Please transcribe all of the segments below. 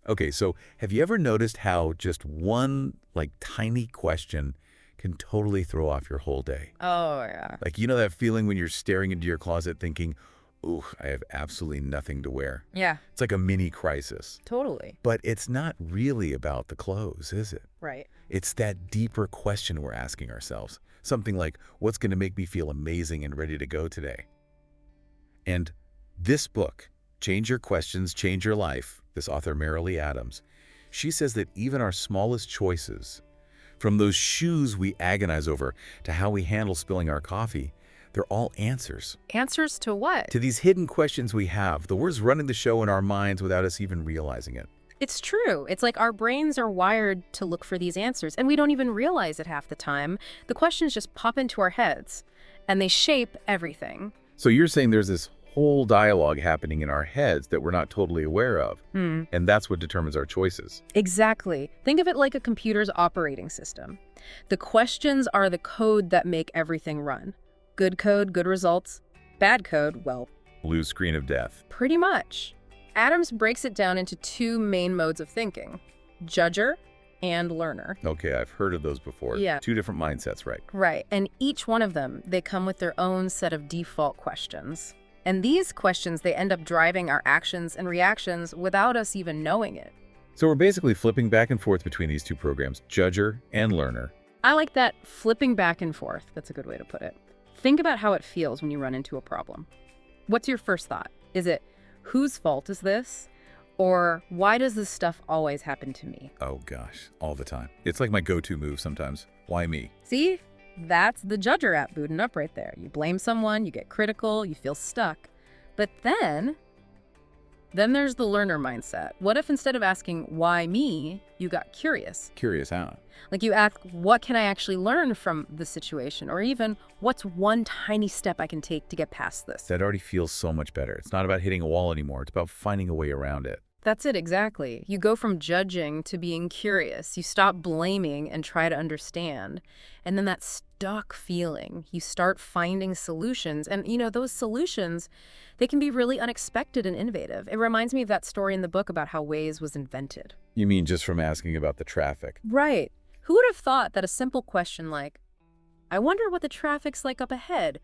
Okay, so have you ever noticed how just one, like, tiny question can totally throw off your whole day? Oh, yeah. Like, you know that feeling when you're staring into your closet thinking, ooh, I have absolutely nothing to wear? Yeah, It's like a mini crisis. totally. But it's not really about the clothes, is it? Right. It's that deeper question we're asking ourselves. Something like, what's going to make me feel amazing and ready to go today? And this book, Change Your Questions, Change Your Life, this author Marilee Adams, she says that even our smallest choices, from those shoes we agonize over to how we handle spilling our coffee, they're all answers Answers to what? to these hidden questions we have, the words running the show in our minds without us even realizing it. It's true. It's like our brains are wired to look for these answers, and we don't even realize it half the time. The questions just pop into our heads, and they shape everything. So you're saying there's this whole dialogue happening in our heads that we're not totally aware of, and that's what determines our choices. Exactly. Think of it like a computer's operating system. The questions are the code that make everything run. Good code, good results. Bad code, well, Blue screen of death. pretty much. Adams breaks it down into two main modes of thinking, judger and learner. Okay, I've heard of those before. Yeah. Two different mindsets, right? Right, and each one of them, they come with their own set of default questions. And these questions, they end up driving our actions and reactions without us even knowing it. So we're basically flipping back and forth between these two programs, judger and learner. I like that flipping back and forth. That's a good way to put it. Think about how it feels when you run into a problem. What's your first thought? Is it, whose fault is this? Or why does this stuff always happen to me? Oh gosh, all the time. It's like my go-to move sometimes. Why me? See? That's the judger app booting up right there. You blame someone, you get critical, you feel stuck. But then there's the learner mindset. What if instead of asking, why me, you got curious? Curious how? Like you ask, what can I actually learn from the situation? Or even, what's one tiny step I can take to get past this? That already feels so much better. It's not about hitting a wall anymore. It's about finding a way around it. That's it, exactly. You go from judging to being curious. You stop blaming and try to understand. And then that stuck feeling, you start finding solutions. And, those solutions, they can be really unexpected and innovative. It reminds me of that story in the book about how Waze was invented. You mean just from asking about the traffic? Right. Who would have thought that a simple question like, I wonder what the traffic's like up ahead,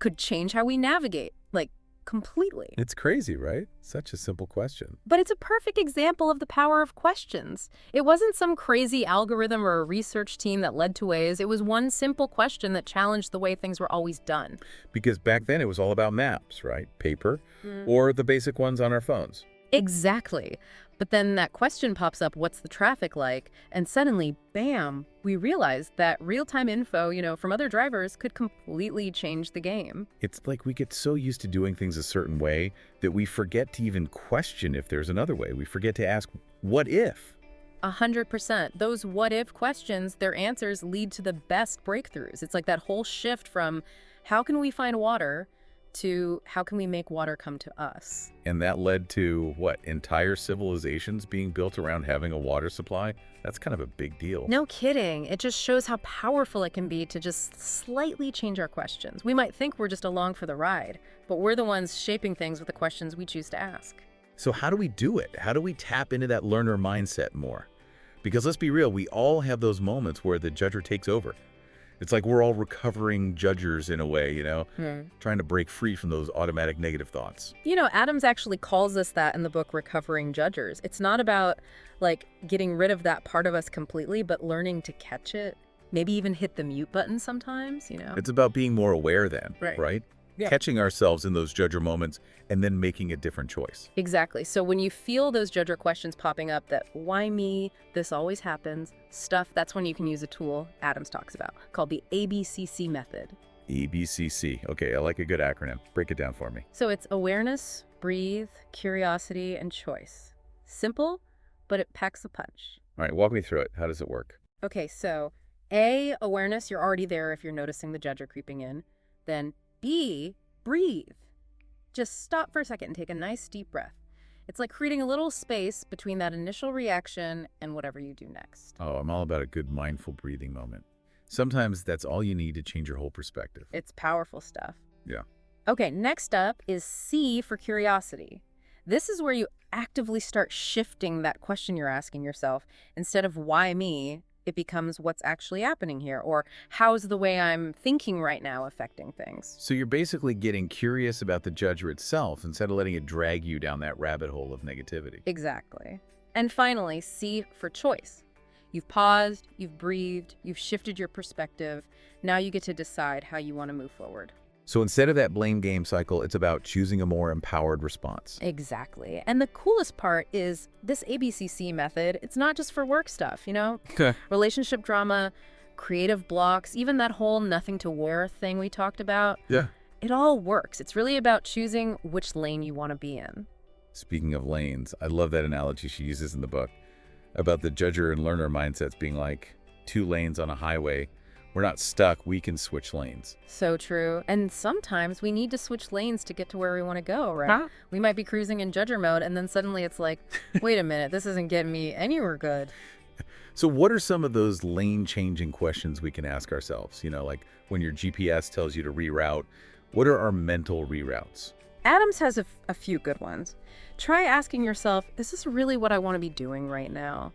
could change how we navigate, like, completely? It's crazy, right? Such a simple question. But it's a perfect example of the power of questions. It wasn't some crazy algorithm or a research team that led to Waze. It was one simple question that challenged the way things were always done. Because back then it was all about maps, right? Paper, or the basic ones on our phones. Exactly. But then that question pops up, what's the traffic like? And suddenly, bam, we realize that real-time info, from other drivers could completely change the game. It's like we get so used to doing things a certain way that we forget to even question if there's another way. We forget to ask, what if? 100%. Those what-if questions, their answers lead to the best breakthroughs. It's like that whole shift from how can we find water to how can we make water come to us? And that led to, what, entire civilizations being built around having a water supply? That's kind of a big deal. No kidding. It just shows how powerful it can be to just slightly change our questions. We might think we're just along for the ride, but we're the ones shaping things with the questions we choose to ask. So how do we do it? How do we tap into that learner mindset more? Because let's be real, we all have those moments where the judger takes over. It's like we're all recovering judgers in a way, trying to break free from those automatic negative thoughts. Adams actually calls us that in the book, Recovering Judgers. It's not about, getting rid of that part of us completely, but learning to catch it. Maybe even hit the mute button sometimes, It's about being more aware then, right? Yeah. Catching ourselves in those judger moments and then making a different choice. Exactly. So when you feel those judger questions popping up, that why me, this always happens, stuff, that's when you can use a tool Adams talks about called the ABCC method. ABCC. Okay, I like a good acronym. Break it down for me. So it's awareness, breathe, curiosity, and choice. Simple, but it packs a punch. All right, walk me through it. How does it work? Okay, so A, awareness, you're already there if you're noticing the judger creeping in. Then B, breathe. Just stop for a second and take a nice deep breath. It's like creating a little space between that initial reaction and whatever you do next. Oh, I'm all about a good mindful breathing moment. Sometimes that's all you need to change your whole perspective. It's powerful stuff. Yeah. Okay, next up is C for curiosity. This is where you actively start shifting that question you're asking yourself. Instead of why me, it becomes what's actually happening here, or how's the way I'm thinking right now affecting things. So you're basically getting curious about the judger itself instead of letting it drag you down that rabbit hole of negativity. Exactly. And finally, C for choice. You've paused, you've breathed, you've shifted your perspective. Now you get to decide how you want to move forward. So instead of that blame game cycle, it's about choosing a more empowered response. Exactly. And the coolest part is this ABCC method, it's not just for work stuff, Relationship drama, creative blocks, even that whole nothing to wear thing we talked about. Yeah. It all works. It's really about choosing which lane you want to be in. Speaking of lanes, I love that analogy she uses in the book about the judger and learner mindsets being like two lanes on a highway. We're not stuck, we can switch lanes. So true. And sometimes we need to switch lanes to get to where we want to go, right? Huh? We might be cruising in judger mode, and then suddenly it's like, wait a minute, this isn't getting me anywhere good. So what are some of those lane-changing questions we can ask ourselves? Like when your GPS tells you to reroute, what are our mental reroutes? Adams has a few good ones. Try asking yourself, is this really what I want to be doing right now?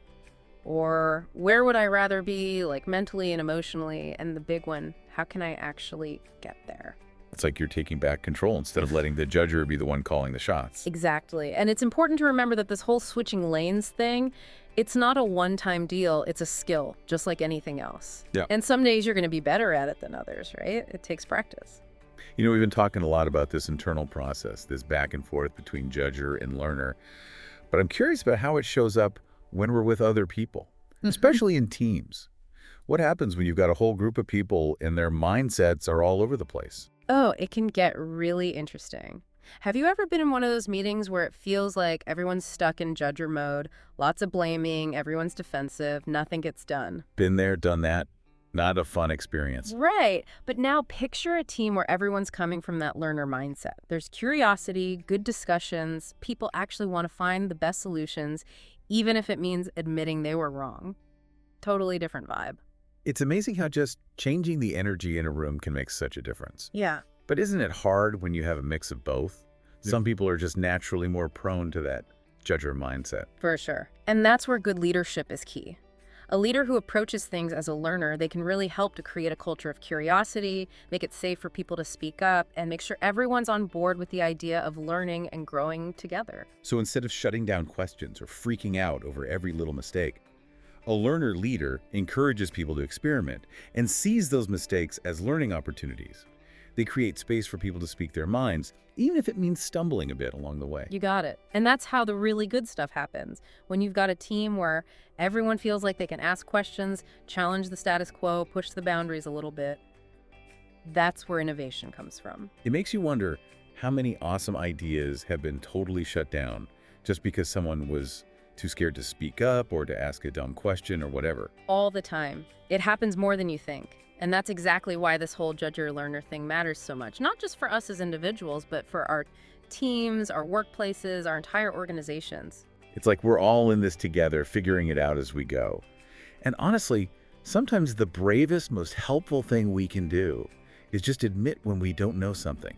Or where would I rather be, like mentally and emotionally? And the big one, how can I actually get there? It's like you're taking back control instead of letting the judger be the one calling the shots. Exactly. And it's important to remember that this whole switching lanes thing, it's not a one-time deal. It's a skill, just like anything else. Yeah. And some days you're going to be better at it than others, right? It takes practice. We've been talking a lot about this internal process, this back and forth between judger and learner. But I'm curious about how it shows up when we're with other people, especially in teams. What happens when you've got a whole group of people and their mindsets are all over the place? Oh, it can get really interesting. Have you ever been in one of those meetings where it feels like everyone's stuck in judger mode, lots of blaming, everyone's defensive, nothing gets done? Been there, done that. Not a fun experience. Right. But now picture a team where everyone's coming from that learner mindset. There's curiosity, good discussions, people actually want to find the best solutions, even if it means admitting they were wrong. Totally different vibe. It's amazing how just changing the energy in a room can make such a difference. Yeah. But isn't it hard when you have a mix of both? Some people are just naturally more prone to that judger mindset. For sure. And that's where good leadership is key. A leader who approaches things as a learner, they can really help to create a culture of curiosity, make it safe for people to speak up, and make sure everyone's on board with the idea of learning and growing together. So instead of shutting down questions or freaking out over every little mistake, a learner leader encourages people to experiment and sees those mistakes as learning opportunities. They create space for people to speak their minds, even if it means stumbling a bit along the way. You got it. And that's how the really good stuff happens. When you've got a team where everyone feels like they can ask questions, challenge the status quo, push the boundaries a little bit, that's where innovation comes from. It makes you wonder how many awesome ideas have been totally shut down just because someone was too scared to speak up or to ask a dumb question or whatever. All the time. It happens more than you think. And that's exactly why this whole judger-learner thing matters so much, not just for us as individuals, but for our teams, our workplaces, our entire organizations. It's like we're all in this together, figuring it out as we go. And honestly, sometimes the bravest, most helpful thing we can do is just admit when we don't know something.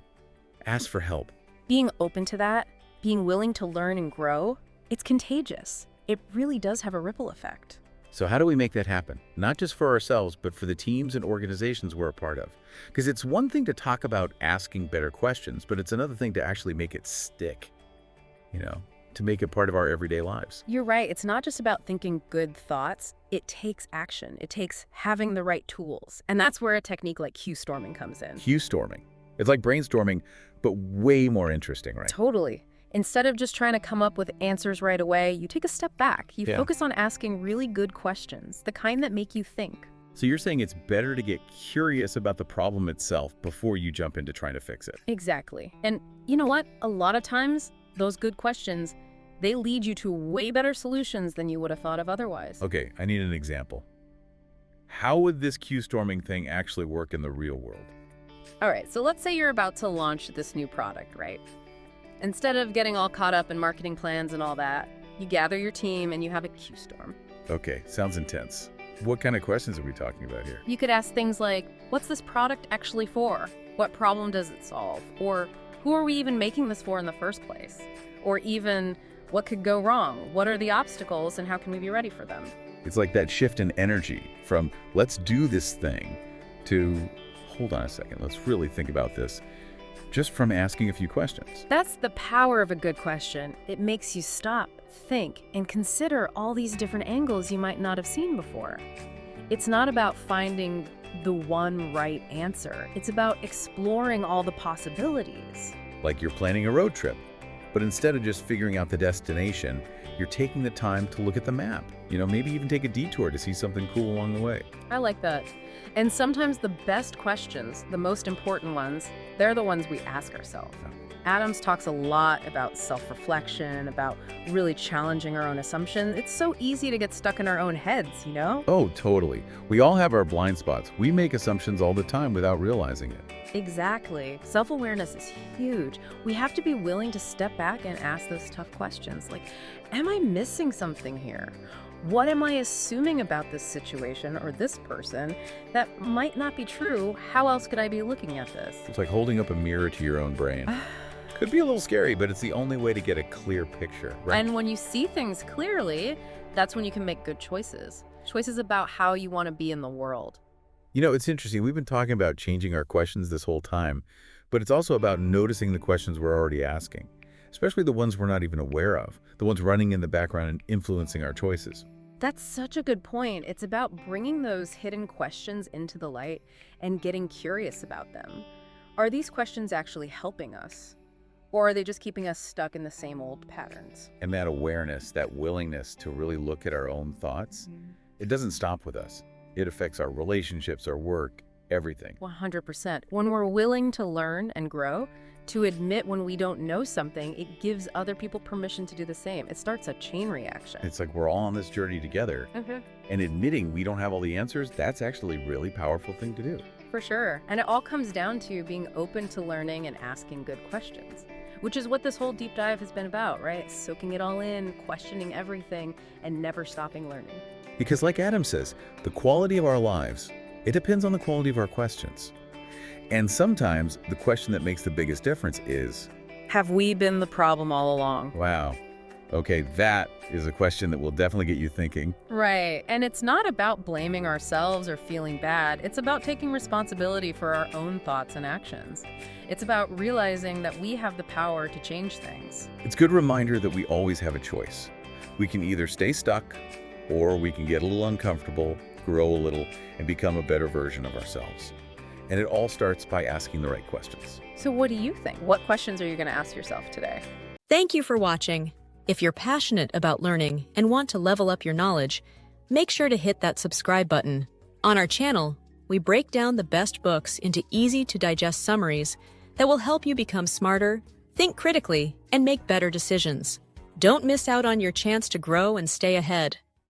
Ask for help. Being open to that, being willing to learn and grow, it's contagious. It really does have a ripple effect. So how do we make that happen? Not just for ourselves, but for the teams and organizations we're a part of. Because it's one thing to talk about asking better questions, but it's another thing to actually make it stick, to make it part of our everyday lives. You're right. It's not just about thinking good thoughts. It takes action. It takes having the right tools. And that's where a technique like Q-storming comes in. Q-storming. It's like brainstorming, but way more interesting, right? Totally. Instead of just trying to come up with answers right away, you take a step back. You focus on asking really good questions, the kind that make you think. So you're saying it's better to get curious about the problem itself before you jump into trying to fix it. Exactly. And you know what? A lot of times, those good questions, they lead you to way better solutions than you would have thought of otherwise. Okay, I need an example. How would this Q-storming thing actually work in the real world? All right, so let's say you're about to launch this new product, right? Instead of getting all caught up in marketing plans and all that, you gather your team and you have a Q-storm. Okay, sounds intense. What kind of questions are we talking about here? You could ask things like, what's this product actually for? What problem does it solve? Or who are we even making this for in the first place? Or even, what could go wrong? What are the obstacles and how can we be ready for them? It's like that shift in energy from let's do this thing to hold on a second, let's really think about this, just from asking a few questions. That's the power of a good question. It makes you stop, think, and consider all these different angles you might not have seen before. It's not about finding the one right answer. It's about exploring all the possibilities. Like you're planning a road trip, but instead of just figuring out the destination, you're taking the time to look at the map. Maybe even take a detour to see something cool along the way. I like that. And sometimes the best questions, the most important ones, they're the ones we ask ourselves. Yeah. Adams talks a lot about self-reflection, about really challenging our own assumptions. It's so easy to get stuck in our own heads, Oh, totally. We all have our blind spots. We make assumptions all the time without realizing it. Exactly. Self-awareness is huge. We have to be willing to step back and ask those tough questions. Like, am I missing something here? What am I assuming about this situation or this person that might not be true? How else could I be looking at this? It's like holding up a mirror to your own brain. Could be a little scary, but it's the only way to get a clear picture, right? And when you see things clearly, that's when you can make good choices. Choices about how you want to be in the world. It's interesting. We've been talking about changing our questions this whole time, but it's also about noticing the questions we're already asking, especially the ones we're not even aware of, the ones running in the background and influencing our choices. That's such a good point. It's about bringing those hidden questions into the light and getting curious about them. Are these questions actually helping us? Or are they just keeping us stuck in the same old patterns? And that awareness, that willingness to really look at our own thoughts, it doesn't stop with us. It affects our relationships, our work, everything. 100%. When we're willing to learn and grow, to admit when we don't know something, it gives other people permission to do the same. It starts a chain reaction. It's like we're all on this journey together. And admitting we don't have all the answers, that's actually a really powerful thing to do. For sure. And it all comes down to being open to learning and asking good questions, which is what this whole deep dive has been about, right? Soaking it all in, questioning everything, and never stopping learning. Because like Adam says, the quality of our lives, it depends on the quality of our questions. And sometimes the question that makes the biggest difference is, have we been the problem all along? wow, okay, that is a question that will definitely get you thinking. Right. And it's not about blaming ourselves or feeling bad. It's about taking responsibility for our own thoughts and actions. It's about realizing that we have the power to change things. It's a good reminder that we always have a choice. We can either stay stuck, or we can get a little uncomfortable, grow a little, and become a better version of ourselves. And it all starts by asking the right questions. So what do you think? What questions are you going to ask yourself today? Thank you for watching. If you're passionate about learning and want to level up your knowledge, make sure to hit that subscribe button. On our channel, we break down the best books into easy-to-digest summaries that will help you become smarter, think critically, and make better decisions. Don't miss out on your chance to grow and stay ahead.